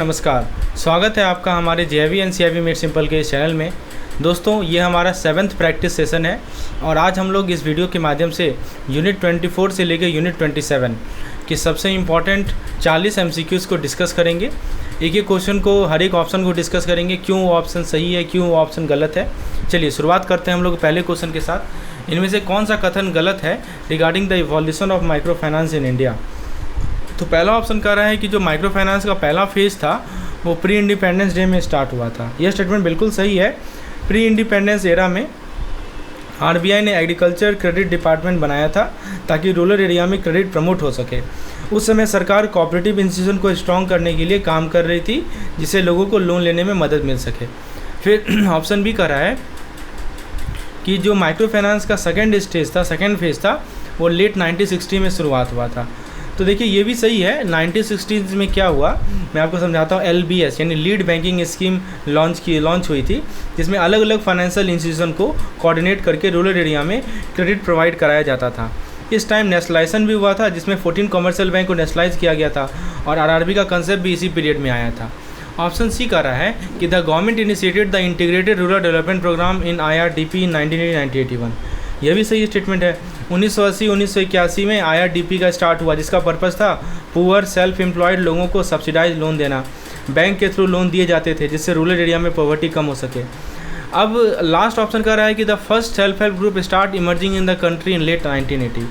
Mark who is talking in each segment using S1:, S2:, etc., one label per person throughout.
S1: नमस्कार, स्वागत है आपका हमारे जेआईवी एनसीईआरटी मेड सिंपल के चैनल में। दोस्तों, ये हमारा 7th प्रैक्टिस सेशन है और आज हम लोग इस वीडियो के माध्यम से यूनिट 24 से लेकर यूनिट 27 की सबसे इम्पॉर्टेंट 40 एमसीक्यूज़ को डिस्कस करेंगे। एक एक क्वेश्चन को, हर एक ऑप्शन को डिस्कस करेंगे, क्यों वो ऑप्शन सही है, क्यों वो ऑप्शन गलत है। चलिए शुरुआत करते हैं हम लोग पहले क्वेश्चन के साथ। इनमें से कौन सा कथन गलत है regarding the evolution of micro finance in India. तो पहला ऑप्शन कह रहा है कि जो माइक्रो फाइनेंस का पहला फेज़ था वो प्री इंडिपेंडेंस डे में स्टार्ट हुआ था। यह स्टेटमेंट बिल्कुल सही है। प्री इंडिपेंडेंस एरा में आरबीआई ने एग्रीकल्चर क्रेडिट डिपार्टमेंट बनाया था ताकि रूरल एरिया में क्रेडिट प्रमोट हो सके। उस समय सरकार कोऑपरेटिव इंस्टीट्यूशन को स्ट्रॉन्ग करने के लिए काम कर रही थी, जिससे लोगों को लोन लेने में मदद मिल सके। फिर ऑप्शन भी कह रहा है कि जो माइक्रो फाइनेंस का सेकेंड फेज़ था वो लेट 1960 में शुरुआत हुआ था। तो देखिए ये भी सही है। 1960s में क्या हुआ मैं आपको समझाता हूँ। LBS यानी लीड बैंकिंग स्कीम लॉन्च हुई थी, जिसमें अलग अलग फाइनेंशियल इंस्टीट्यूशन को कोऑर्डिनेट करके रूरल एरिया में क्रेडिट प्रोवाइड कराया जाता था। इस टाइम नेशनलाइजेशन भी हुआ था, जिसमें 14 कमर्शियल बैंक को नेशनलाइज किया गया था और RRB का कंसेप्ट भी इसी पीरियड में आया था। ऑप्शन सी कह रहा है कि the government initiated the integrated rural development programme in IRDP in 1981। यह भी सही स्टेटमेंट है। 1980-1981 में IRDP का स्टार्ट हुआ, जिसका पर्पस था पुअर सेल्फ एम्प्लॉयड लोगों को सब्सिडाइज लोन देना। बैंक के थ्रू लोन दिए जाते थे, जिससे रूरल एरिया में पॉवर्टी कम हो सके। अब लास्ट ऑप्शन कह रहा है कि the first self help group start emerging in the country in late 1980।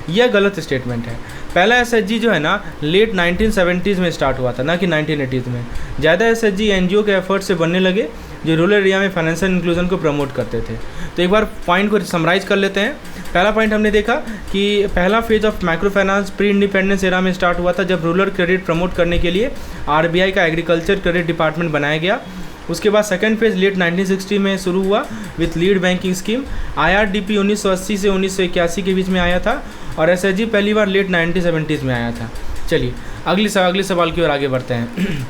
S1: यह गलत स्टेटमेंट है। पहला SHG जो है ना लेट 1970s में स्टार्ट हुआ था, ना कि 1980s में। ज़्यादा SHG NGO के एफर्ट से बनने लगे जो रूरल एरिया में फाइनेंशियल इंक्लूजन को प्रमोट करते थे। तो एक बार पॉइंट को समराइज कर लेते हैं। पहला पॉइंट हमने देखा कि पहला phase of micro finance pre independence era में स्टार्ट हुआ था, जब रूरल क्रेडिट प्रमोट करने के लिए RBI का एग्रीकल्चर क्रेडिट डिपार्टमेंट बनाया गया। उसके बाद सेकंड फेज लेट 1960 में शुरू हुआ with lead banking scheme. IRDP 1980 से 1981 के बीच में आया था और SHG पहली बार लेट 1970s में आया था। चलिए अगले सवाल की ओर आगे बढ़ते हैं।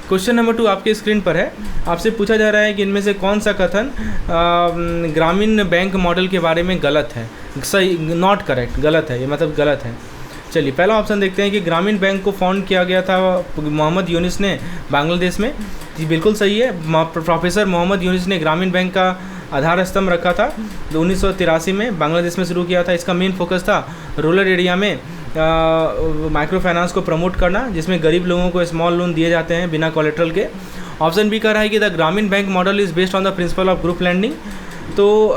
S1: क्वेश्चन नंबर 2 आपके स्क्रीन पर है। आपसे पूछा जा रहा है कि इनमें से कौन सा कथन ग्रामीण बैंक मॉडल के बारे में गलत है। सही, नॉट करेक्ट, गलत है, ये मतलब गलत है। चलिए पहला ऑप्शन देखते हैं कि ग्रामीण बैंक को फाउंड किया गया था मोहम्मद यूनिस ने बांग्लादेश में। जी बिल्कुल सही है। प्रोफेसर मोहम्मद यूनिस ने ग्रामीण बैंक का आधार स्तंभ रखा था, जो 1983 में बांग्लादेश में शुरू किया था। इसका मेन फोकस था रूरल एरिया में माइक्रो फाइनेंस को प्रमोट करना, जिसमें गरीब लोगों को स्मॉल लोन दिए जाते हैं बिना कोलेट्रल के। ऑप्शन भी कह रहा है कि the Grameen bank model is based on the principle of group lending. तो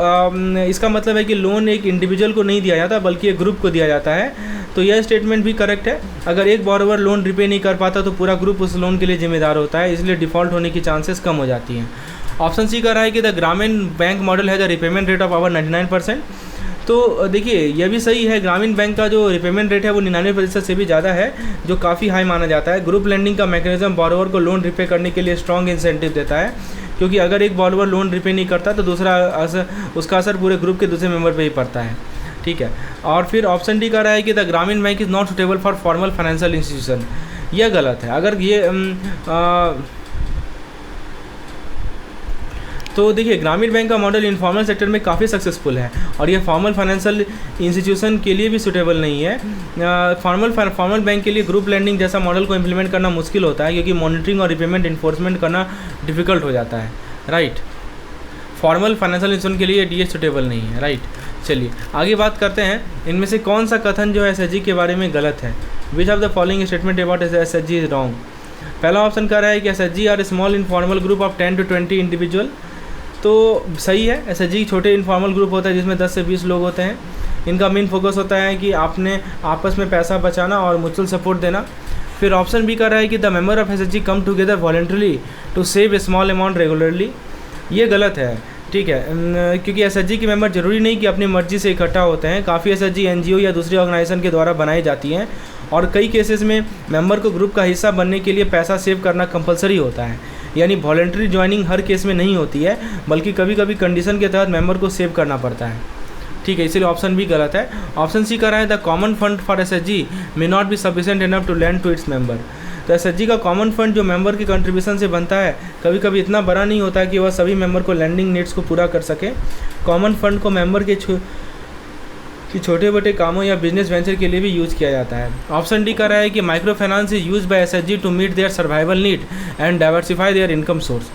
S1: इसका मतलब है कि लोन एक इंडिविजुअल को नहीं दिया जाता, बल्कि एक ग्रुप को दिया जाता है। तो यह स्टेटमेंट भी करेक्ट है। अगर एक बॉरोवर लोन रिपे नहीं कर पाता तो पूरा ग्रुप उस लोन के लिए जिम्मेदार होता है, इसलिए डिफ़ॉल्ट होने की चांसेस कम हो जाती हैं। ऑप्शन सी कह रहा है कि द ग्रामीण बैंक मॉडल है the repayment rate of over 99%। तो देखिए यह भी सही है। ग्रामीण बैंक का जो रिपेमेंट रेट है वो 99% से भी ज़्यादा है, जो काफ़ी हाई माना जाता है। ग्रुप लेंडिंग का मैकेनिज्म बॉरोवर को लोन रिपे करने के लिए स्ट्रॉन्ग इंसेंटिव देता है, क्योंकि अगर एक बॉरोवर लोन रिपे नहीं करता तो उसका असर पूरे ग्रुप के दूसरे मेंबर पे ही पड़ता है। ठीक है। और फिर ऑप्शन डी कह रहा है कि the Grameen bank is not suitable for formal financial institution. यह गलत है। अगर ये तो देखिए ग्रामीण बैंक का मॉडल इनफॉर्मल सेक्टर में काफ़ी सक्सेसफुल है और ये फॉर्मल फाइनेंशियल इंस्टीट्यूशन के लिए भी सूटेबल नहीं है। फॉर्मल बैंक के लिए ग्रुप लैंडिंग जैसा मॉडल को इम्प्लीमेंट करना मुश्किल होता है, क्योंकि मॉनिटरिंग और रिपेमेंट इन्फोर्समेंट करना डिफ़िकल्ट हो जाता है। राइट। फॉर्मल फाइनेंशियल इंस्टीट्यूशन के लिए ये सूटेबल नहीं है। राइट। चलिए आगे बात करते हैं। इनमें से कौन सा कथन जो है SHG के बारे में गलत है। Which of the following statement about SHG is wrong. पहला ऑप्शन कह रहा है कि SHG are small informal group of 10 to 20 individual. तो सही है। SHG छोटे इनफॉर्मल ग्रुप होता है, जिसमें 10 से 20 लोग होते हैं। इनका मेन फोकस होता है कि आपने आपस में पैसा बचाना और म्यूचुअल सपोर्ट देना। फिर ऑप्शन भी कर रहा है कि the member of SHG come together voluntarily to save a small amount regularly. ये गलत है। ठीक है, क्योंकि SHG के मेंबर जरूरी नहीं कि अपनी मर्जी से इकट्ठा होते हैं। काफ़ी SHG NGO या दूसरी ऑर्गेनाइजेशन के द्वारा बनाई जाती हैं और कई केसेस में मेंबर को ग्रुप का हिस्सा बनने के लिए पैसा सेव करना कंपलसरी होता है। यानी वॉलंटरी ज्वाइनिंग हर केस में नहीं होती है, बल्कि कभी कभी कंडीशन के तहत मेंबर को सेव करना पड़ता है। ठीक है, इसलिए ऑप्शन भी गलत है। ऑप्शन सी कर रहा है the common fund for SHG may not be sufficient enough to lend to its member. तो SHG का कॉमन फंड जो मेंबर की कंट्रीब्यूशन से बनता है, कभी कभी इतना बड़ा नहीं होता कि वह सभी मेंबर को लैंडिंग नीड्स को पूरा कर सके। कॉमन फंड को मेंबर के कि छोटे मोटे कामों या बिजनेस वेंचर के लिए भी यूज़ किया जाता है। ऑप्शन डी कर रहा है कि micro finance is use by SHG to meet their survival need and diversify their income source.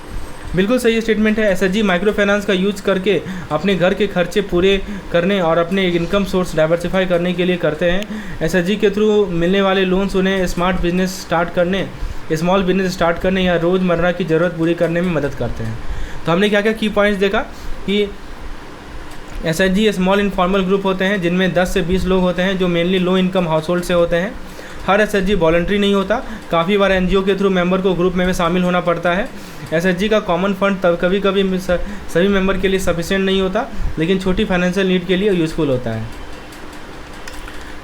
S1: बिल्कुल सही स्टेटमेंट है। एसएचजी माइक्रो फाइनेंस का यूज करके अपने घर के खर्चे पूरे करने और अपने इनकम सोर्स डाइवर्सिफाई करने के लिए करते हैं। एसएचजी के थ्रू मिलने वाले लोन्स उन्हें स्मार्ट बिजनेस स्टार्ट करने, स्मॉल बिजनेस स्टार्ट करने या रोज़मर्रा की ज़रूरत पूरी करने में मदद करते हैं। तो हमने क्या क्या की पॉइंट्स देखा कि एसएचजी स्मॉल इनफॉर्मल ग्रुप होते हैं जिनमें 10 से 20 लोग होते हैं जो mainly low income house hold से होते हैं। हर एसएचजी वॉलंटरी नहीं होता, काफ़ी बार एनजीओ के थ्रू मेंबर को ग्रुप में शामिल होना पड़ता है। एसएचजी का कॉमन फंड तब कभी कभी सभी मेंबर के लिए सफिशिएंट नहीं होता, लेकिन छोटी फाइनेंशियल नीड के लिए यूज़फुल होता है।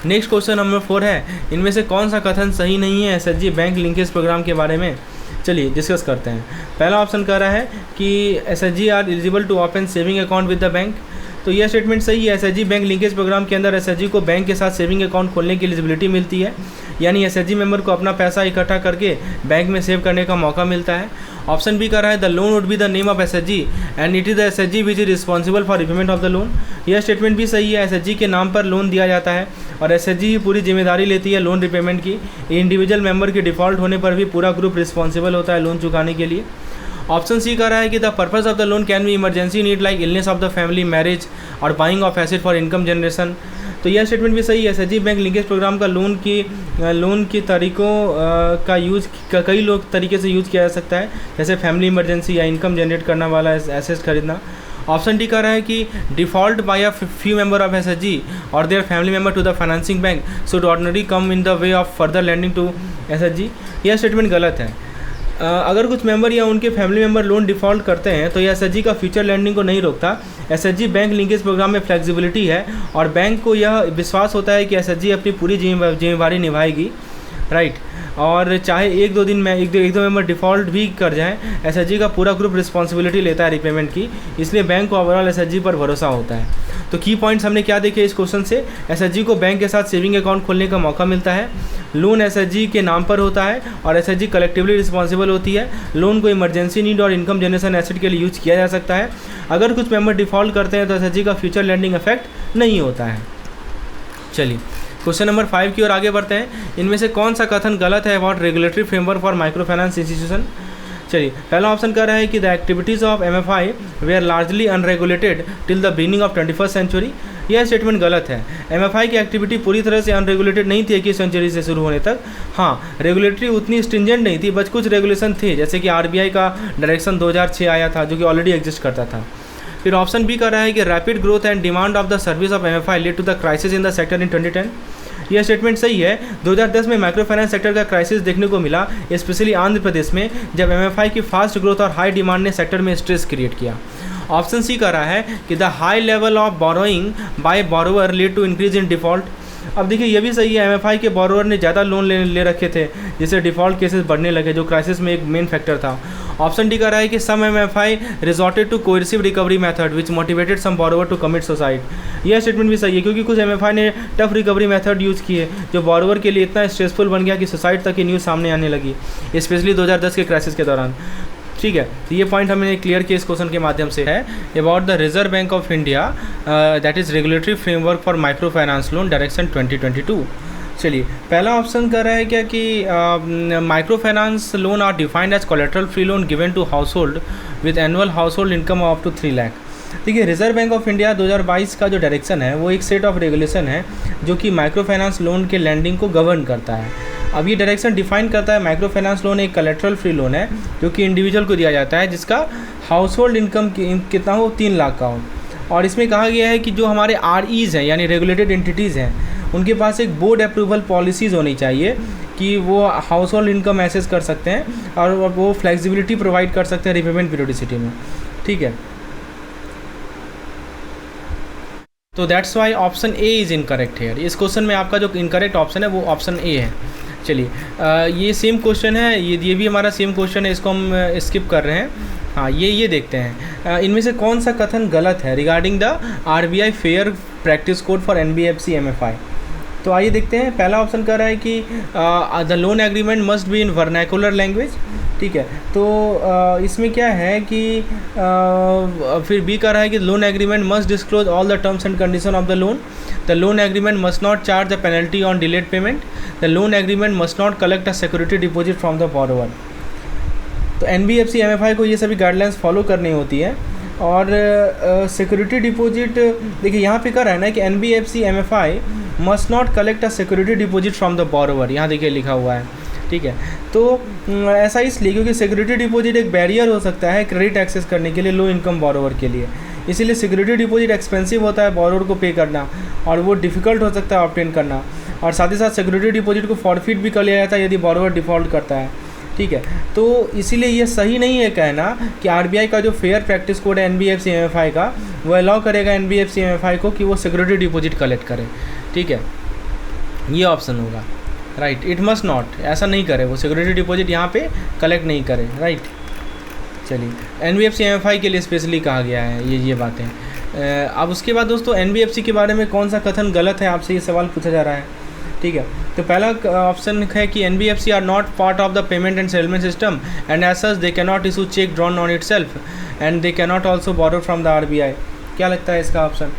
S1: नेक्स्ट क्वेश्चन नंबर 4 है, इनमें से कौन सा कथन सही नहीं है एसएचजी बैंक लिंकेज प्रोग्राम के बारे में। चलिए डिस्कस करते हैं। पहला ऑप्शन कह रहा है कि SHG are eligible to open saving account with the bank. तो यह स्टेटमेंट सही है। एसएचजी बैंक लिंकेज प्रोग्राम के अंदर एसएचजी को बैंक के साथ सेविंग अकाउंट खोलने की एलिजिबिलिटी मिलती है, यानी एसएचजी मेंबर को अपना पैसा इकट्ठा करके बैंक में सेव करने का मौका मिलता है। ऑप्शन बी कर रहा है the loan would be the name of SHG and it is the SHG which is responsible for repayment of the loan. यह स्टेटमेंट भी सही है। एसएचजी के नाम पर लोन दिया जाता है और एसएचजी ही पूरी जिम्मेदारी लेती है लोन रिपेमेंट की। इंडिविजुअल मेंबर के डिफ़ॉल्ट होने पर भी पूरा ग्रुप रिस्पॉन्सिबल होता है लोन चुकाने के लिए। ऑप्शन सी कह रहा है कि the purpose of the loan can be emergency need like illness of the family, marriage और buying of asset for income generation. तो यह स्टेटमेंट भी सही है। एसएचजी बैंक लिंकेज प्रोग्राम का लोन के तरीकों का यूज़ कई तरीके से यूज़ किया जा सकता है, जैसे फैमिली इमरजेंसी या इनकम जनरेट करने वाला एसेट खरीदना। ऑप्शन डी कह रहा है कि default by a few member of SHG और their family member to the financing bank should ordinary come in the way of further lending to SHG. यह स्टेटमेंट गलत है। अगर कुछ मेंबर या उनके फैमिली मेंबर लोन डिफ़ॉल्ट करते हैं तो यह एसएचजी का फ्यूचर लैंडिंग को नहीं रोकता। एसएचजी बैंक लिंकेज प्रोग्राम में फ्लेक्सिबिलिटी है और बैंक को यह विश्वास होता है कि एसएचजी अपनी पूरी जिम्मेदारी निभाएगी, राइट। और चाहे एक दो मेंबर डिफ़ॉल्ट भी कर जाएं, एसएचजी का पूरा ग्रुप रिस्पॉन्सिबिलिटी लेता है रिपेमेंट की, इसलिए बैंक को ओवरऑल एसएचजी पर भरोसा होता है। तो की पॉइंट्स हमने क्या देखे इस क्वेश्चन से। एसएचजी को बैंक के साथ सेविंग अकाउंट खोलने का मौका मिलता है, लोन एसएचजी के नाम पर होता है और एसएचजी कलेक्टिवली रिस्पॉन्सिबल होती है। लोन को इमरजेंसी नीड और इनकम जनरेशन एसेट के लिए यूज किया जा सकता है। अगर कुछ मेंबर डिफ़ॉल्ट करते हैं तो एसएचजी का फ्यूचर लैंडिंग इफेक्ट नहीं होता है। चलिए क्वेश्चन नंबर 5 की ओर आगे बढ़ते हैं। इनमें से कौन सा कथन गलत है about regulatory framework for micro finance institution. चलिए पहला ऑप्शन कर रहा है कि the activities of MFI were largely unregulated till the beginning of 21st century. यह स्टेटमेंट गलत है। एमएफआई की एक्टिविटी पूरी तरह से अनरेगुलेटेड नहीं थी 21वीं सेंचुरी से शुरू होने तक। हाँ, रेगुलेटरी उतनी स्ट्रिंजेंट नहीं थी, बस कुछ रेगुलेशन थे, जैसे कि आरबीआई का डायरेक्शन 2006 आया था जो कि ऑलरेडी एग्जिस्ट करता था। फिर ऑप्शन बी कर रहा है कि rapid growth and demand of the service of MFI led to the crisis in the sector in 2010। यह स्टेटमेंट सही है। 2010 में माइक्रो फाइनेंस सेक्टर का क्राइसिस देखने को मिला, स्पेशली आंध्र प्रदेश में, जब एमएफआई की फास्ट ग्रोथ और हाई डिमांड ने सेक्टर में स्ट्रेस क्रिएट किया। ऑप्शन सी कर रहा है कि the high level of borrowing by borrower lead to increase in default. अब देखिए ये भी सही है। एमएफआई के बोरोवर ने ज़्यादा लोन ले रखे थे, जिससे डिफ़ॉल्ट केसेस बढ़ने लगे, जो क्राइसिस में एक मेन फैक्टर था। ऑप्शन डी कर रहा है कि some MFI resorted to coercive recovery method which motivated some borrower to commit suicide. यह स्टेटमेंट भी सही है, क्योंकि कुछ एमएफआई ने टफ रिकवरी मेथड यूज़ किए जो बोरोवर के लिए इतना स्ट्रेसफुल बन गया कि सुसाइड तक की न्यूज़ सामने आने लगी, स्पेशली 2010 के क्राइसिस के दौरान। ठीक है, तो ये पॉइंट हमने क्लियर किया इस क्वेश्चन के माध्यम से है about the reserve bank of India that is regulatory framework for micro finance loan direction 2022। चलिए पहला ऑप्शन कर रहा है क्या कि micro finance loan are defined as collateral free loan given to household with annual household income up to 3 lakh. देखिए reserve bank of India 2022 का जो डायरेक्शन है वो एक सेट ऑफ रेगुलेशन है जो कि माइक्रो फाइनेंस लोन के लैंडिंग को गवर्न करता है। अब ये डायरेक्शन डिफाइन करता है माइक्रो फाइनेंस लोन एक कोलेट्रल फ्री लोन है जो कि इंडिविजुअल को दिया जाता है जिसका हाउस होल्ड इनकम कितना हो, 3 लाख का हो। और इसमें कहा गया है कि जो हमारे आरईज़ हैं यानी रेगुलेटेड एंटिटीज़ हैं उनके पास एक बोर्ड अप्रूवल पॉलिसीज़ होनी चाहिए कि वो हाउस होल्ड इनकम एसेस कर सकते हैं और वो फ्लेक्सिबिलिटी प्रोवाइड कर सकते हैं रिपेमेंट पीरियोडिसिटी में। ठीक है, तो that's why option A is incorrect here. इस क्वेश्चन में आपका जो इनकरेक्ट ऑप्शन है वो ऑप्शन ए है। चलिए ये सेम क्वेश्चन है, ये भी हमारा सेम क्वेश्चन है, इसको हम स्किप कर रहे हैं। हाँ ये देखते हैं इनमें से कौन सा कथन गलत है regarding the RBI fair practice code for NBFC MFI. तो आइए देखते हैं। पहला ऑप्शन कह रहा है कि the loan agreement must be in vernacular language. ठीक है। तो इसमें क्या है कि फिर बी कह रहा है कि loan agreement must disclose all the terms and condition of the loan, the loan agreement must not charge the penalty on delayed payment, the loan agreement must not collect a security deposit from the borrower. तो NBFC MFI को ये सभी guidelines follow करनी होती है। और security deposit देखिए यहाँ पे कर रहा है ना कि NBFC MFI must not collect a security deposit from the borrower, यहाँ देखिए लिखा हुआ है, ठीक है। तो ऐसा इसलिए क्योंकि सिक्योरिटी डिपॉजिट एक बैरियर हो सकता है क्रेडिट एक्सेस करने के लिए लो इनकम बोरोवर के लिए, इसीलिए सिक्योरिटी डिपॉजिट एक्सपेंसिव होता है बोरोवर को पे करना, और वो डिफ़िकल्ट हो सकता है ऑब्टेन करना, और साथ ही साथ सिक्योरिटी डिपॉजिट को फॉरफिट भी कर लिया जाता है यदि बोरोवर डिफ़ॉल्ट करता है, ठीक है। तो इसीलिए ये सही नहीं है कहना कि RBI का जो फेयर प्रैक्टिस कोड है NBFC MFI का, वो अलाउ करेगा NBFC MFI को कि वो सिक्योरिटी डिपॉजिट कलेक्ट करे, ठीक है। ये ऑप्शन होगा, राइट। इट मस्ट नॉट, ऐसा नहीं करे, वो सिक्योरिटी डिपॉजिट यहाँ पे कलेक्ट नहीं करे, राइट। चलिए NBFC MFI के लिए स्पेशली कहा गया है ये बातें। अब उसके बाद दोस्तों NBFC के बारे में कौन सा कथन गलत है, आपसे ये सवाल पूछा जा रहा है, ठीक है। तो पहला ऑप्शन है कि NBFC are not part of the payment and settlement system and as such they can not issue cheque drawn on itself and they can not also borrow from the RBI। क्या लगता है इसका option?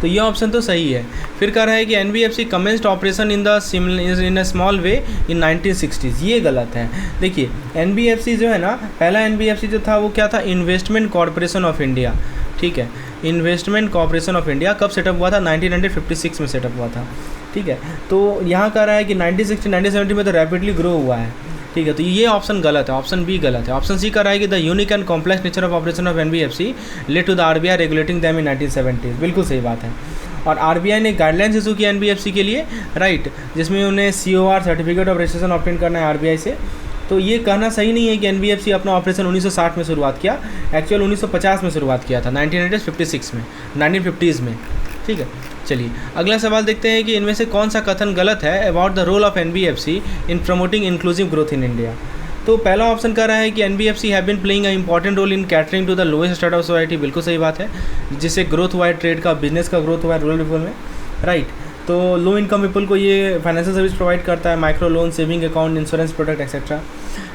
S1: तो ये option तो सही है। फिर कह रहा है कि NBFC commenced operation in a small way in 1960s, ये गलत है। देखिए NBFC जो है ना, पहला NBFC जो था वो क्या था, इन्वेस्टमेंट कॉरपोरेशन ऑफ इंडिया, ठीक है। इन्वेस्टमेंट कॉरपोरेशन ऑफ इंडिया कब सेटअप हुआ था? 1956 में सेटअप हुआ था, ठीक है। तो यहाँ कह रहा है कि 1960-1970 में तो रैपिडली ग्रो हुआ है, ठीक है। तो ये ऑप्शन गलत है, ऑप्शन बी गलत है। ऑप्शन सी कह रहा है कि the unique and complex nature of operation of NBFC led to the RBI regulating them in 1970s, बिल्कुल सही बात है। और RBI ने गाइडलाइंस इशू किया NBFC के लिए, राइट, जिसमें उन्हें COR certificate of registration obtain करना है RBI से। तो ये कहना सही नहीं है कि NBFC अपना ऑपरेशन 1960 में शुरुआत किया, एक्चुअल 1950 में शुरुआत किया था, 1956 में, 1950s में, ठीक है। चलिए अगला सवाल देखते हैं कि इनमें से कौन सा कथन गलत है about the role of NBFC in promoting inclusive growth in India. तो पहला ऑप्शन कह रहा है कि NBFC have been playing a important role in catering to the lowest state of society, बिल्कुल सही बात है, जिससे ग्रोथ हुआ है ट्रेड का, बिजनेस का ग्रोथ हुआ है रूरल पीपल में, राइट। तो लो इनकम पीपल को ये फाइनेंशियल सर्विस प्रोवाइड करता है, micro loan, saving account, insurance product etcetera.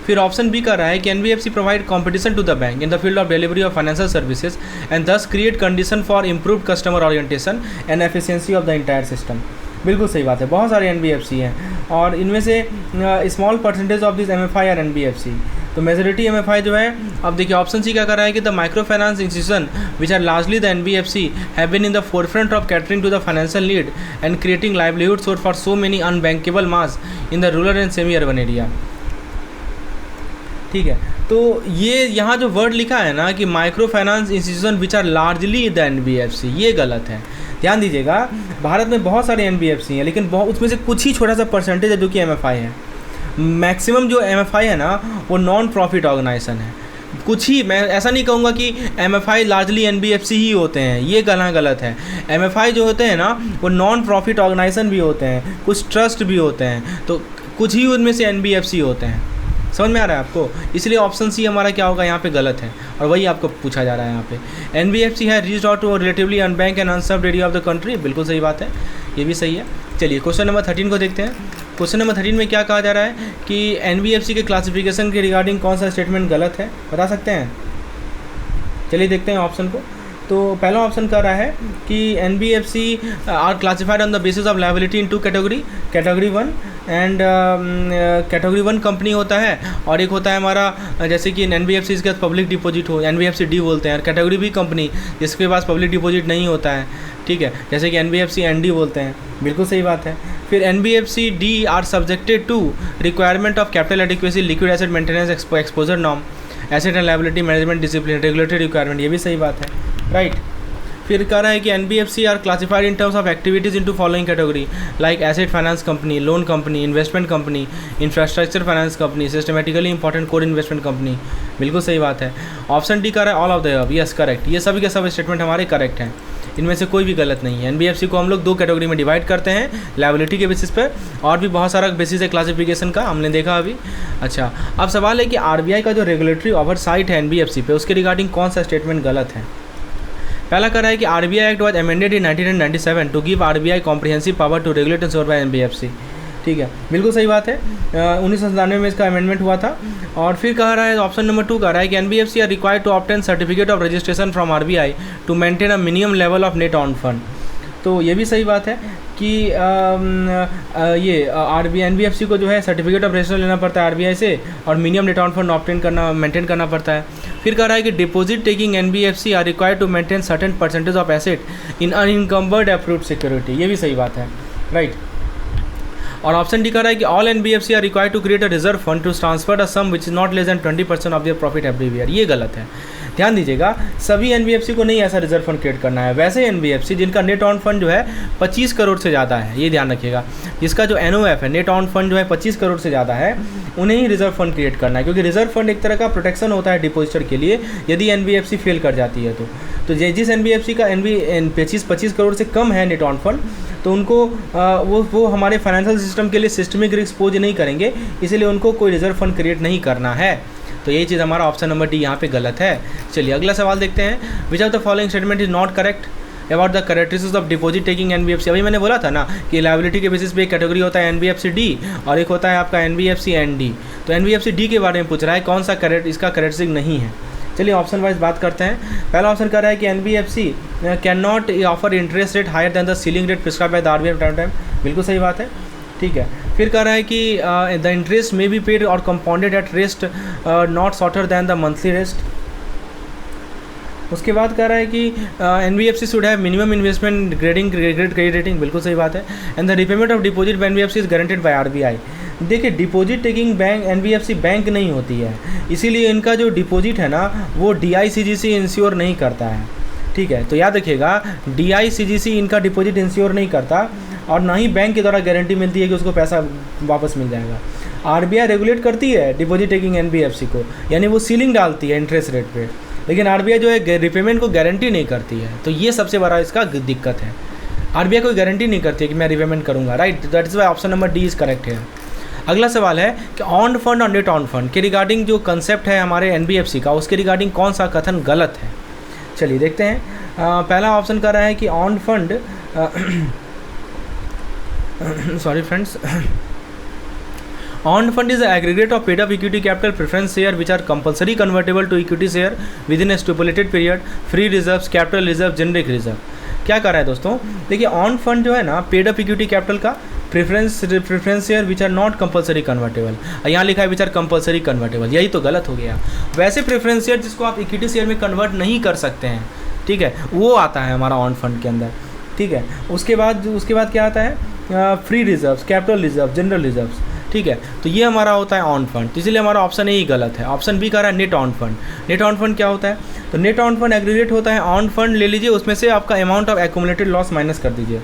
S1: फिर ऑप्शन बी कर रहा है कि NBFC provide competition to the bank in the field of delivery of financial services and thus create condition for improved customer orientation and efficiency of the entire system, बिल्कुल सही बात है। बहुत सारे NBFC हैं और इनमें से small percentage of this MFI और NBFC, तो मेजोरिटी MFI जो है। अब देखिए ऑप्शन सी क्या कर रहा है कि the micro finance institution which are largely the NBFC have been in the forefront of catering to the financial need and creating livelihood source for so many unbankable mass in the rural and semi urban area, ठीक है। तो ये यहाँ जो word लिखा है ना कि micro finance institution which are largely the NBFC, ये गलत है। ध्यान दीजिएगा, भारत में बहुत सारे NBFC हैं, लेकिन उसमें से कुछ ही छोटा सा परसेंटेज है जो कि MFI है। मैक्सिमम जो MFI है ना वो नॉन प्रॉफिट ऑर्गेनाइजेशन है, कुछ ही, मैं ऐसा नहीं कहूँगा कि MFI लार्जली NBFC ही होते हैं, ये गलत है। MFI जो होते हैं ना वो नॉन प्रॉफिट ऑर्गेनाइजेशन भी होते हैं, कुछ ट्रस्ट भी होते हैं, तो कुछ ही उनमें से NBFC होते हैं। समझ में आ रहा है आपको? इसलिए ऑप्शन सी हमारा क्या होगा यहाँ पे गलत है, और वही आपको पूछा जा रहा है यहाँ पे। NBFC है reached out to relatively unbank and unserved area of the country, बिल्कुल सही बात है, ये भी सही है। चलिए क्वेश्चन नंबर 13 को देखते हैं। क्वेश्चन नंबर 13 में क्या कहा जा रहा है कि NBFC के क्लासिफिकेशन के रिगार्डिंग कौन सा स्टेटमेंट गलत है, बता सकते हैं? चलिए देखते हैं ऑप्शन को। तो पहला ऑप्शन कह रहा है कि NBFC are classified on the basis of liability in two category 1 and category 1 company होता है, और एक होता है हमारा जैसे कि NBFC इसके पास पब्लिक डिपॉजिट हो, NBFC डी बोलते हैं, और कैटेगरी बी कंपनी जिसके पास पब्लिक डिपॉजिट नहीं होता है, ठीक है, जैसे कि NBFC ND बोलते हैं, बिल्कुल सही बात है। फिर NBFC D are subjected to requirement of capital adequacy, liquid asset maintenance, exposure norm, asset and liability management discipline, regulatory requirement, ये भी सही बात है, राइट। फिर कह रहा है कि NBFC are classified in terms of activities into following category like asset finance company, loan company, investment company, infrastructure finance company, systematically important core investment company, बिल्कुल सही बात है। ऑप्शन डी कह रहा है all of the above, yes correct, ये सभी के सब स्टेटमेंट हमारे करेक्ट हैं, इनमें से कोई भी गलत नहीं है। NBFC को हम लोग 2 कैटेगरी में डिवाइड करते हैं, लायबिलिटी के बेसिस पर, और भी बहुत सारा बेसिस है क्लासिफिकेशन का, हमने देखा अभी। अच्छा, अब सवाल है कि RBI का जो रेगुलेटरी ओवरसाइट है NBFC पे, उसके रिगार्डिंग कौन सा स्टेटमेंट गलत है। पहला कह रहा है कि RBI act was amended in 1997 to give RBI comprehensive power to regulate and supervise NBFC। ठीक है, बिल्कुल सही बात है। 1997 में इसका अमेंडमेंट हुआ था। और फिर कह रहा है ऑप्शन नंबर 2 कह रहा है कि NBFC are required to obtain certificate of registration from RBI to maintain a minimum level of net owned fund. तो ये भी सही बात है कि ये एनबीएफसी को जो है सर्टिफिकेट ऑफ रजिस्ट्रेशन लेना पड़ता है आरबीआई से और minimum net owned fund maintain करना पड़ता है। फिर कह रहा है कि deposit taking NBFC are required to maintain certain percentage of asset in unencumbered approved security. ये भी सही बात है, राइट। और ऑप्शन डी कह रहा है कि all NBFC are required to create a reserve fund to transfer a sum which is not less than 20% of their profit every year. ये गलत है, ध्यान दीजिएगा। सभी एनबीएफसी को नहीं ऐसा रिजर्व फंड क्रिएट करना है। वैसे एनबीएफसी जिनका नेट ऑन फंड जो है 25 करोड़ से ज़्यादा है, ये ध्यान रखिएगा, जिसका जो एनओएफ है नेट ऑन फंड जो है 25 करोड़ से ज़्यादा है, उन्हें ही रिजर्व फंड क्रिएट करना है। क्योंकि रिजर्व फंड एक तरह का प्रोटेक्शन होता है डिपॉजिटर के लिए यदि एनबीएफसी फेल कर जाती है तो जिस एनबीएफसी का 25 करोड़ से कम है नेट ऑन फंड, तो उनको वो हमारे फाइनेंशियल सिस्टम के लिए सिस्टमिक रिस्क पोज नहीं करेंगे, इसीलिए उनको कोई रिजर्व फंड क्रिएट नहीं करना है। तो यही चीज़ हमारा ऑप्शन नंबर डी यहाँ पे गलत है। चलिए अगला सवाल देखते हैं। विच of the following statement is not correct about the characteristics of deposit taking NBFC. अभी मैंने बोला था ना कि लायबिलिटी के बेसिस पे एक कैटेगरी होता है एनबीएफसी डी और एक होता है आपका एनबीएफसी एनडी। तो एनबीएफसी डी के बारे में पूछ रहा है, कौन सा इसका कैरेक्टरिस्टिक नहीं है। चलिए ऑप्शन वाइज बात करते हैं। पहला ऑप्शन कह रहा है कि NBFC can not offer interest rate higher than the ceiling rate prescribe by the RBI time time. बिल्कुल सही बात है, ठीक है। फिर कह रहा है कि the interest may be paid और compounded at rest not shorter than the monthly rest. उसके बाद कह रहा है कि NBFC should have minimum investment credit rating. बिल्कुल सही बात है। And the repayment of deposit by NBFC is guaranteed by RBI. देखिए deposit taking bank NBFC bank नहीं होती है, इसीलिए इनका जो डिपॉजिट है ना वो डीआईसीजीसी इंश्योर नहीं करता है, ठीक है। तो याद रखिएगा डीआईसीजीसी इनका डिपॉजिट इंश्योर नहीं करता और ना ही बैंक के द्वारा गारंटी मिलती है कि उसको पैसा वापस मिल जाएगा। आरबीआई रेगुलेट करती है डिपॉजिट टेकिंग एनबीएफसी को, यानी वो सीलिंग डालती है इंटरेस्ट रेट पे, लेकिन आरबीआई जो है रिपेमेंट को गारंटी नहीं करती है। तो ये सबसे बड़ा इसका दिक्कत है, आरबीआई कोई गारंटी नहीं करती है कि मैं रिपेमेंट करूँगा, right. That is why option number D is correct है। अगला सवाल है कि ऑन फंड और नेट ऑन फंड के रिगार्डिंग जो कंसेप्ट है हमारे एनबीएफसी का, उसके रिगार्डिंग कौन सा कथन गलत है। चलिए देखते हैं। पहला ऑप्शन कर रहा है कि owned fund sorry friends, owned fund is aggregate of paid up equity capital preference share which are compulsory convertible to equity share within a stipulated period, free reserve, capital reserve, generic reserve. क्या कर रहा है दोस्तों, देखिए on fund जो है ना paid up equity capital का preference share which are not compulsory convertible, यहाँ लिखा है विच आर कंपल्सरी कन्वर्टेबल, यही तो गलत हो गया। वैसे प्रेफरेंस शेयर जिसको आप इक्विटी शेयर में कन्वर्ट नहीं कर सकते हैं, ठीक है, वो आता है हमारा ऑन फंड के अंदर, ठीक है। उसके बाद क्या आता है, free reserves, capital reserve, general reserves, ठीक है। तो ये हमारा होता है ऑन फंड, तो इसलिए हमारा ऑप्शन ए ही गलत है। ऑप्शन बी कह रहा है net owned fund. Net owned fund क्या होता है, तो नेट ऑन फंड एग्रीगेट होता है, ऑन फंड ले लीजिए, उसमें से आपका amount of accumulated loss minus कर दीजिए,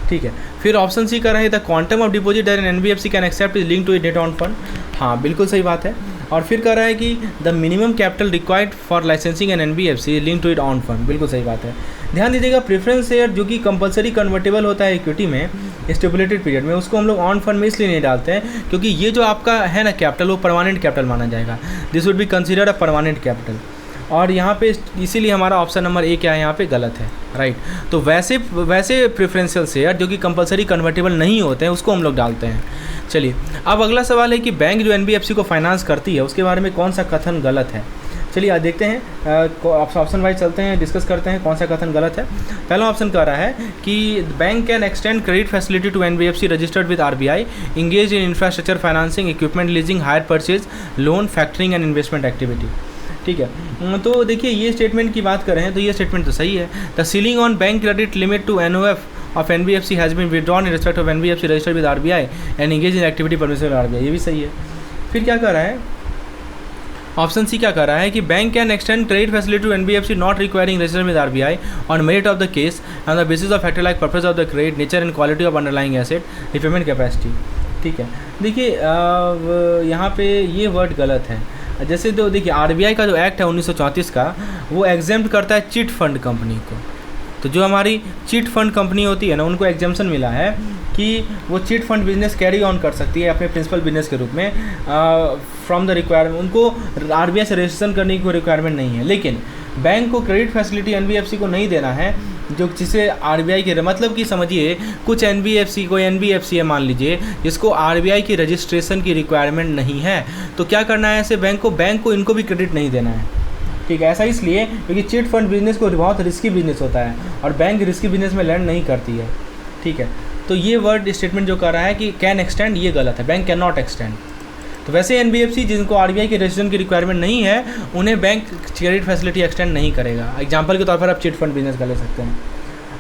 S1: ठीक है। फिर ऑप्शन सी कर रहे हैं the quantum of deposit that an NBFC can accept is link to net owned fund. हाँ बिल्कुल सही बात है। और फिर कह रहा है कि the minimum capital required for licensing an NBFC link to it owned fund, बिल्कुल सही बात है। ध्यान दीजिएगा प्रेफरेंस शेयर जो कि कंपलसरी कन्वर्टेबल होता है इक्विटी में स्टिपुलेटेड पीरियड में, उसको हम लोग ऑन फंड में इसलिए नहीं डालते हैं क्योंकि ये जो आपका है ना कैपिटल, वो परमानेंट कैपिटल माना जाएगा, this would be considered a permanent capital. और यहाँ पे इसीलिए हमारा ऑप्शन नंबर ए क्या है यहाँ पे गलत है, राइट। तो वैसे प्रेफरेंशियल शेयर जो कि कंपलसरी कन्वर्टेबल नहीं होते हैं उसको हम लोग डालते हैं। चलिए अब अगला सवाल है कि बैंक जो एनबीएफसी को फाइनेंस करती है उसके बारे में कौन सा कथन गलत है। चलिए आज देखते हैं, ऑप्शन वाइज चलते हैं, डिस्कस करते हैं कौन सा कथन गलत है। पहला ऑप्शन कह रहा है कि bank can extend credit facility to NBFC registered with RBI engage in infrastructure financing, equipment leasing, hire purchase, loan, factoring and investment activity, ठीक है। तो देखिए ये स्टेटमेंट की बात करें तो ये स्टेटमेंट तो सही है। The ceiling on bank credit limit to NOF of NBFC has been withdrawn in respect of NBFC registered with RBI and engage in activity permissible RBI, ये भी सही है। फिर क्या कर रहा है, ऑप्शन सी क्या कर रहा है कि bank can extend credit facility to NBFC not requiring register with RBI on merit of the case on the basis of factor like purpose of the credit, nature and quality of underlying asset, repayment capacity, ठीक है। देखिए यहाँ पे ये word गलत है। जैसे तो देखिए आरबीआई का जो एक्ट है 1934 का, वो एग्जेम्प्ट करता है चिट फंड कंपनी को। तो जो हमारी चिट फंड कंपनी होती है ना, उनको एग्जाम्पशन मिला है कि वो chit fund business carry on कर सकती है अपने प्रिंसिपल बिजनेस के रूप में फ्रॉम द रिक्वायरमेंट, उनको आरबीआई से रजिस्ट्रेशन करने की कोई रिक्वायरमेंट नहीं है। लेकिन बैंक को क्रेडिट फैसिलिटी एनबीएफसी को नहीं देना है जो जिसे आरबीआई के मतलब कि समझिए कुछ एनबीएफसी कोई एनबीएफसी है मान लीजिए जिसको आरबीआई की रजिस्ट्रेशन की रिक्वायरमेंट नहीं है, तो क्या करना है ऐसे बैंक को इनको भी क्रेडिट नहीं देना है। ठीक है, ऐसा इसलिए क्योंकि चिट फंड बिजनेस को बहुत रिस्की बिजनेस होता है और बैंक रिस्की बिजनेस में लैंड नहीं करती है। ठीक है, तो ये वर्ड स्टेटमेंट जो कर रहा है कि कैन एक्सटेंड, ये गलत है, बैंक कैन नॉट एक्सटेंड। तो वैसे एनबीएफसी जिनको आरबीआई की रजिस्ट्रेशन की रिक्वायरमेंट नहीं है उन्हें बैंक क्रेडिट फैसिलिटी एक्सटेंड नहीं करेगा। एग्जांपल के तौर पर आप चिट फंड बिजनेस का ले सकते हैं।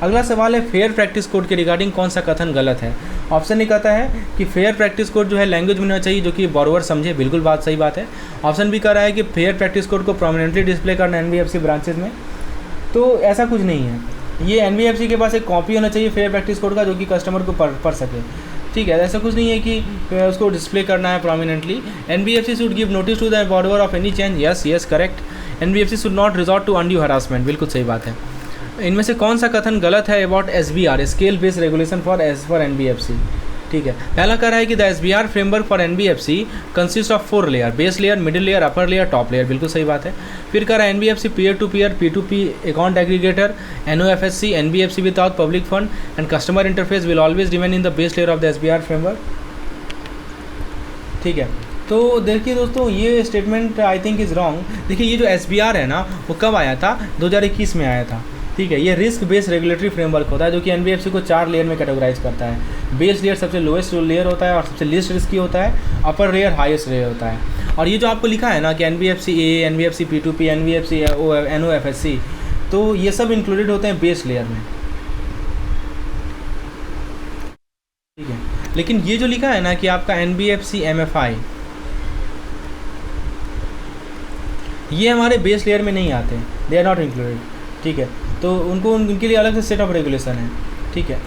S1: अगला सवाल है फेयर प्रैक्टिस कोड के रिगार्डिंग कौन सा कथन गलत है। ऑप्शन ए कहता है कि फेयर प्रैक्टिस कोड जो है लैंग्वेज में होना चाहिए जो कि बोरोवर समझे, बिल्कुल बात सही बात है। ऑप्शन बी कह रहा है कि फेयर प्रैक्टिस कोड को प्रोमिनेंटली डिस्प्ले करना एनबीएफसी ब्रांचेज में, तो ऐसा कुछ नहीं है। ये एनबीएफसी के पास एक कॉपी होना चाहिए फेयर प्रैक्टिस कोड का जो कि कस्टमर को पढ़ सके। ठीक है, ऐसा कुछ नहीं है कि उसको डिस्प्ले करना है prominently. NBFC should give notice to the borrower of any change, yes correct. NBFC should not resort to undue harassment, बिल्कुल सही बात है। इनमें से कौन सा कथन गलत है about SBR, scale based regulation for NBFC. ठीक है, पहला कह रहा है कि the SBR framework for NBFC consist of 4 layer, base layer, middle layer, upper layer, top layer, बिल्कुल सही बात है। फिर कह रहा है NBFC peer to peer, P2P account aggregator, NOFSC, NBFC without public fund and customer interface will always remain in the base layer of the SBR framework. ठीक है, तो देखिए दोस्तों ये statement I think is wrong. देखिए ये जो SBR है ना वो कब आया था, 2021 में आया था। ठीक है, ये रिस्क बेस्ड रेगुलेटरी फ्रेमवर्क होता है जो कि एनबीएफसी को 4 लेयर में कैटेगराइज करता है। बेस लेयर सबसे लोएस्ट लेयर होता है और सबसे लीस्ट रिस्की होता है, अपर लेयर हाईएस्ट लेयर होता है। और ये जो आपको लिखा है ना कि एनबीएफसी ए, एनबीएफसी P2P, एनबीएफसी एनओएफएससी, तो ये सब इंक्लूडेड होते हैं बेस लेयर में। ठीक है, लेकिन ये जो लिखा है ना कि आपका एनबीएफसी एमएफआई, ये हमारे बेस लेयर में नहीं आते, दे आर नॉट इंक्लूडेड। ठीक है, तो उनके लिए अलग से सेट ऑफ रेगुलेशन है। ठीक है,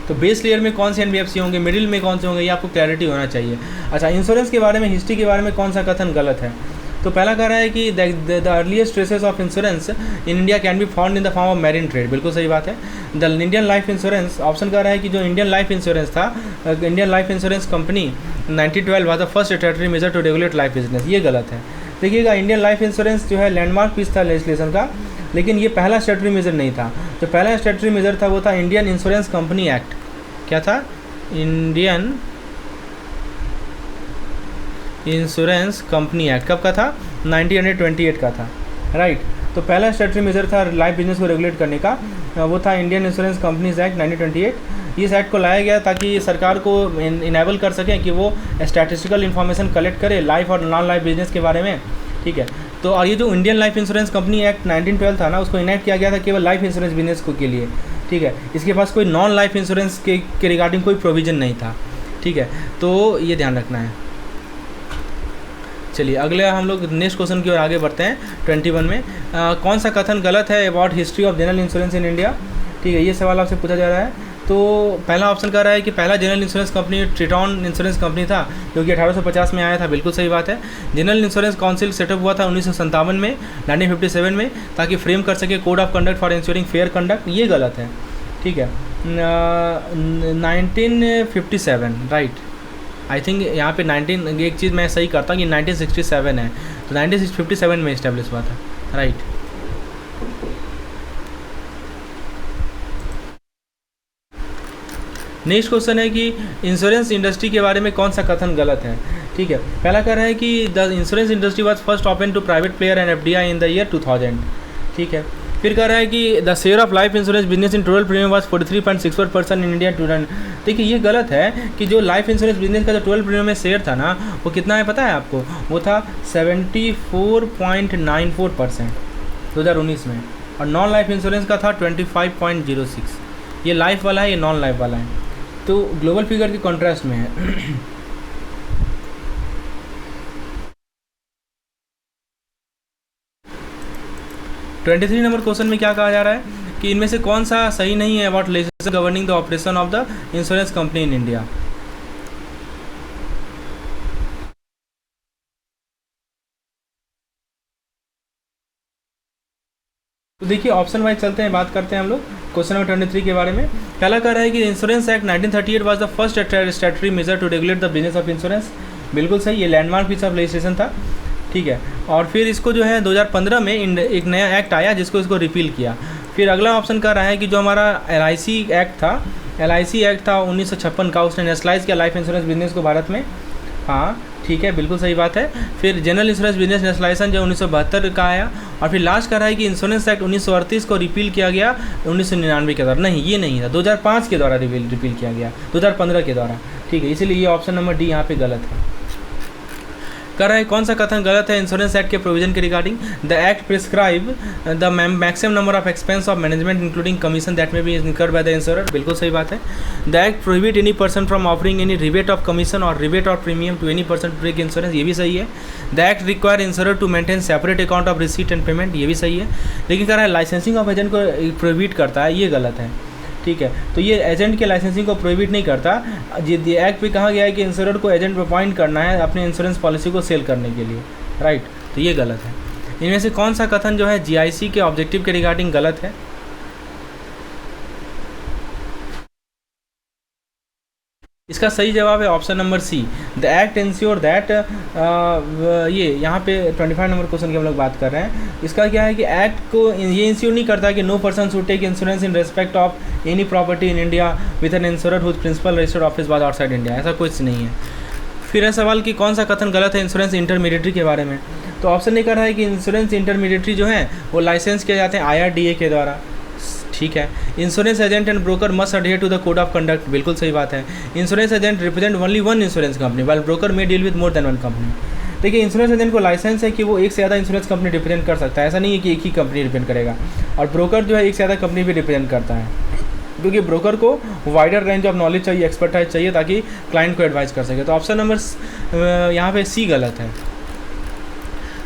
S1: तो बेस लेयर में कौन से एनबीएफसी होंगे, मिडिल में कौन से होंगे, ये आपको क्लैरिटी होना चाहिए। अच्छा, इंश्योरेंस के बारे में, हिस्ट्री के बारे में कौन सा कथन गलत है। तो पहला कह रहा है कि the earliest traces of insurance in India can be found in the form of marine trade, बिल्कुल सही बात है। The Indian life insurance, option कह रहा है कि जो इंडियन लाइफ इंश्योरेंस था, Indian life insurance company 1912 was the first statutory measure to regulate life business, ये गलत है। देखिएगा इंडियन लाइफ इंश्योरेंस जो है लैंडमार्क पीस था लेजिस्लेशन का, लेकिन ये पहला स्टैट्यूटरी मेजर नहीं था। जो पहला स्टैट्यूटरी मेजर था वो था इंडियन इंश्योरेंस कंपनी एक्ट। क्या था? Indian insurance company act. कब का था? 1928 का था, राइट। तो पहला स्टैट्यूटरी मेजर था लाइफ बिजनेस को रेगुलेट करने का, वो था इंडियन इंश्योरेंस कंपनीज एक्ट 1928। इस एक्ट को लाया गया ताकि सरकार को इनेबल कर सकें कि वो स्टैटिस्टिकल इन्फॉर्मेशन कलेक्ट करे लाइफ और नॉन लाइफ बिजनेस के बारे में। ठीक है, तो और ये जो Indian life insurance company act 1912 था ना, उसको इनेक्ट किया गया था केवल लाइफ इंश्योरेंस बिजनेस को के लिए। ठीक है, इसके पास कोई नॉन लाइफ इंश्योरेंस के रिगार्डिंग कोई प्रोविज़न नहीं था। ठीक है, तो ये ध्यान रखना है। चलिए अगले हम लोग नेक्स्ट क्वेश्चन की ओर आगे बढ़ते हैं। 21 में कौन सा कथन गलत है about history of general insurance in India. ठीक है, ये सवाल आपसे पूछा जा रहा है। तो पहला ऑप्शन कह रहा है कि पहला general insurance company Triton insurance company था जो कि 1850 में आया था, बिल्कुल सही बात है। जनरल इंश्योरेंस काउंसिल सेटअप हुआ था 1957 में, 1957 में, ताकि फ्रेम कर सके code of conduct for ensuring fair conduct, ये गलत है। ठीक है, 1957 राइट। आई थिंक यहाँ पे 19 एक चीज़ मैं सही करता हूँ कि 1967 है, तो 1957 में इस्टेब्लिश हुआ था, राइट। नेक्स्ट क्वेश्चन है कि इंश्योरेंस इंडस्ट्री के बारे में कौन सा कथन गलत है। ठीक है, पहला कह रहा है कि the insurance industry was first open to private player and FDI in the year 2000। ठीक है, फिर कह रहा है कि the share of life insurance business in total premium was 43.64% in India 2000। देखिए ये गलत है कि जो लाइफ इंश्योरेंस बिजनेस का जो टोटल प्रीमियम में शेयर था ना, वो कितना है पता है आपको? वो था 74.94% 2019 में, और नॉन लाइफ इंश्योरेंस का था 25.06। ये लाइफ वाला है, ये नॉन लाइफ वाला है, तो ग्लोबल फिगर के कॉन्ट्रास्ट में है। 23 नंबर क्वेश्चन में क्या कहा जा रहा है कि इनमें से कौन सा सही नहीं है about legislation governing the operation of the insurance company in India. तो देखिए ऑप्शन वाइज चलते हैं, बात करते हैं हम लोग क्वेश्चन नंबर 23 के बारे में। पहला कह रहा है कि insurance act 1938 was the first statutory measure to regulate the business of insurance, बिल्कुल सही, ये लैंडमार्क पीस ऑफ लेजिस्लेशन था। ठीक है। और फिर इसको जो है 2015 में एक नया एक्ट आया जिसको इसको रिपील किया। फिर अगला ऑप्शन कर रहा है कि जो हमारा LIC एक्ट था, LIC एक्ट था 1956 का, उसने नेशनलाइज किया लाइफ इंश्योरेंस बिजनेस को भारत में। हाँ ठीक है, बिल्कुल सही बात है। फिर जनरल इंश्योरेंस बिजनेस नेशनलाइजेशन जो 1972 का आया। और फिर लास्ट कर रहा है कि इंश्योरेंस एक्ट 1938 को रिपील किया गया 1999 के द्वारा। नहीं, ये नहीं था, 2005 के द्वारा रिपील किया गया, 2015 के द्वारा। ठीक है, इसीलिए ये ऑप्शन नंबर डी यहाँ पे गलत है। कर रहा है कौन सा कथन गलत है इंश्योरेंस एक्ट के प्रोविजन के regarding? The act prescribe the maximum number of expense of management including commission that may be incurred by the insurer. बिल्कुल सही बात है। The act prohibit any person from offering any rebate of commission और rebate of premium to any person to take insurance. ये भी सही है। The act require insurer to maintain separate account of receipt and payment. ये भी सही है। लेकिन कह रहा है लाइसेंसिंग ऑफ एजेंट को प्रोहिबिट करता है, ये गलत है। ठीक है, तो ये एजेंट के लाइसेंसिंग को प्रोहिबिट नहीं करता। ये एक्ट पे कहा गया है कि इंश्योरर को एजेंट अपॉइंट करना है अपने इंश्योरेंस पॉलिसी को सेल करने के लिए, राइट, तो ये गलत है। इनमें से कौन सा कथन जो है GIC के ऑब्जेक्टिव के रिगार्डिंग गलत है? इसका सही जवाब है option number C, the act insure that. ये यहाँ पे 25 नंबर क्वेश्चन की हम लोग बात कर रहे हैं। इसका क्या है कि एक्ट को ये इंश्योर नहीं करता कि no person should take insurance in respect of any property in India with an insurer whose principal registered office by outside India. ऐसा कुछ नहीं है। फिर है सवाल कि कौन सा कथन गलत है इंश्योरेंस इंटरमीडिएटरी के बारे में? तो ऑप्शन नहीं कर रहा है कि इंश्योरेंस इंटरमीडिएटरी जो है वो लाइसेंस किए जाते हैं IRDA के द्वारा। ठीक है। Insurance agent and broker must adhere to the code of conduct. बिल्कुल सही बात है। Insurance agent represent only one insurance company while broker may deal with more than one company. देखिए, इंश्योरेंस एजेंट को लाइसेंस है कि वो एक से ज़्यादा इंश्योरेंस कंपनी रिप्रेजेंट कर सकता है। ऐसा नहीं है कि एक ही कंपनी रिप्रेजेंट करेगा। और ब्रोकर जो है एक से ज़्यादा कंपनी भी रिप्रेजेंट करता है, क्योंकि ब्रोकर को वाइडर रेंज ऑफ नॉलेज चाहिए, एक्सपर्टाइज चाहिए, ताकि क्लाइंट को एडवाइस कर सके। तो ऑप्शन नंबर यहाँ पे सी गलत है।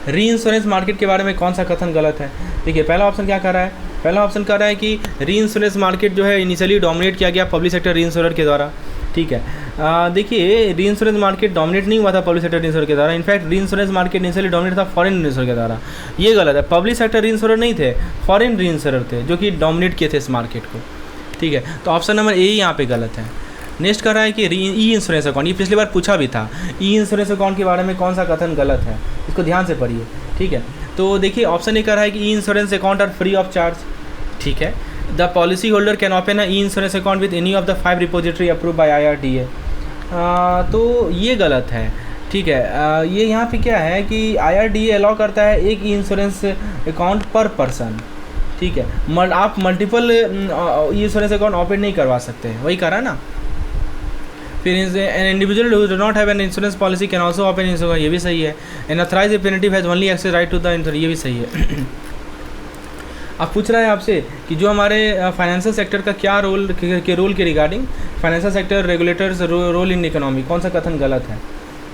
S1: री इंश्योरेंस मार्केट के बारे में कौन सा कथन गलत है? देखिए, पहला ऑप्शन क्या कर रहा है? पहला ऑप्शन कर रहा है कि री इंश्योरेंस मार्केट जो है इनिशियली डोमिनेट किया गया पब्लिक सेक्टर री इंश्योरर के द्वारा। ठीक है। देखिए, री इंश्योरेंस मार्केट डोमिनेट नहीं हुआ था पब्लिक सेक्टर री इंश्योरर के द्वारा। इनफैक्ट री इंश्योरेंस मार्केट इनिशियली डोमिनेट था फॉरेन री इंश्योरर के द्वारा। ये गलत है। पब्लिक सेक्टर री इंश्योरर नहीं थे, फॉरेन री इंश्योरर थे जो कि डोमिनेट किए थे इस मार्केट को। ठीक है, तो ऑप्शन नंबर ए यहाँ पे गलत है। नेक्स्ट कर रहा है कि ई इंश्योरेंस अकाउंट, ये पिछली बार पूछा भी था। ई इंश्योरेंस अकाउंट के बारे में कौन सा कथन गलत है, इसको ध्यान से पढ़िए। ठीक है, तो देखिए ऑप्शन ये कर रहा है कि E insurance account are free of charge. ठीक है। The policy holder can open E insurance account with any of the 5 repository approve by IRDA। तो ये गलत है। ठीक है। ये यहाँ पे क्या है कि IRDA अलाउ करता है एक ई इंश्योरेंस अकाउंट पर पर्सन। ठीक है, आप multiple e insurance account open नहीं करवा सकते, वही करा ना। फिर an individual who do not have an insurance policy can also open insurance, ये भी सही है। An authorised representative has only access right to the insurance, ये भी सही है। अब पूछ रहा है आपसे कि जो हमारे फाइनेंशियल सेक्टर का क्या रोल के regarding financial sector regulators role in economy, कौन सा कथन गलत है?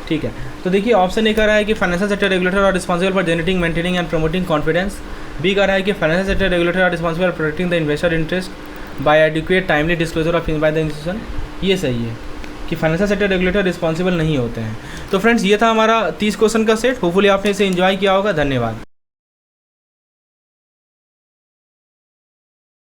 S1: ठीक है, तो देखिए ऑप्शन ए कह रहा है कि financial sector regulator are responsible for generating, maintaining and promoting confidence. B कह रहा है कि financial sector regulator are responsible for protecting the investor interest by adequate timely disclosure of by the institution. ये सही है कि फाइनेंशियल सेक्टर रेगुलेटर रिस्पॉन्सिबल नहीं होते हैं। तो फ्रेंड्स, ये था हमारा 30 क्वेश्चन का सेट। होपफुली आपने इसे एंजॉय किया होगा। धन्यवाद।